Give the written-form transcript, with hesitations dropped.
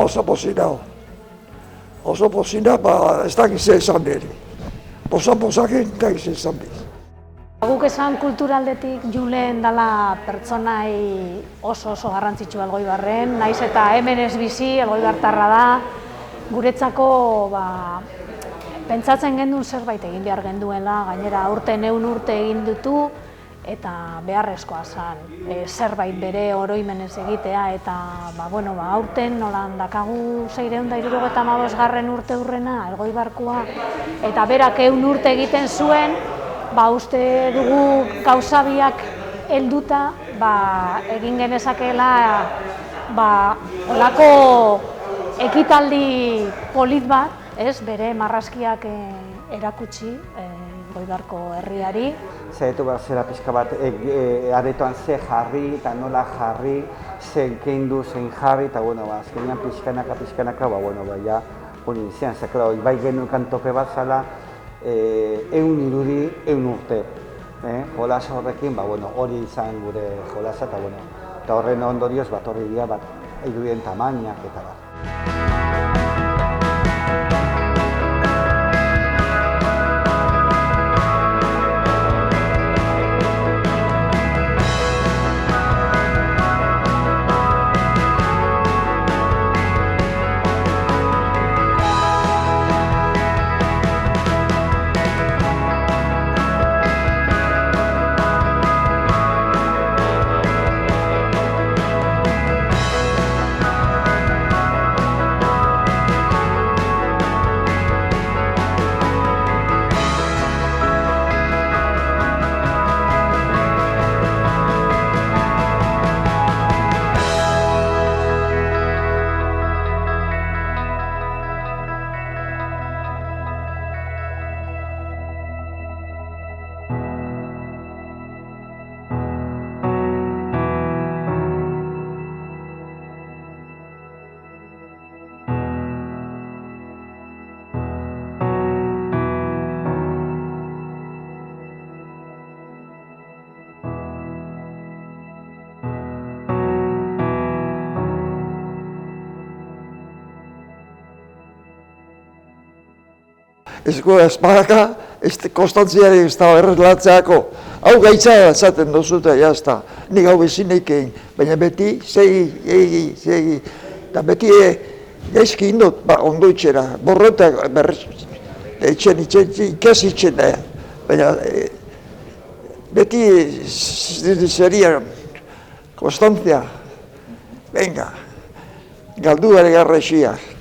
Oso pozik nago. Oso pozik nago, ez dakiz esan niri. Posakin, ez dakiz esan biz. Guk esan kulturaldetik Julen dela pertsonai oso garrantzitsua Elgoibarren, naiz eta hemen ez bizi, elgoibartarra da, guretzako pentsatzen gendun zerbait egin behar genduela, gainera aurten urte egin dutu, eta beharrezkoa zen zerbait bere oroimenez egitea, eta aurten nolan dakagu 675. urte hurrena, Elgoibarkoa, eta berak 100 urte egiten zuen, uste dugu gauza biak helduta egin genezakeela olako ekitaldi polit bat, bere marrazkiak erakutsi Elgoibarko herriari. Zaitu behar zera pixka bat aretoan ze jarri eta nola jarri, zein kendu, zein jarri, eta azkenean pixkanaka, hori izan, zakera, bai genuen kantope bat zala, 100 irudi, 100 urte. Jolas horrekin, hori izan gure jolasa, eta horren ondorioz horri dira irudien tamainak eta bat. Esparaka, konstantziari ez da errelatzeako. Hau gaitza esaten duzute, jazta. Nik hau bezinik egin, baina beti, segi, eta beti gaizki indut, ondo itxera. Borrotak ikasi itxen da. Baina beti zeria, konstantzia. Venga, galdu ere garrasiak.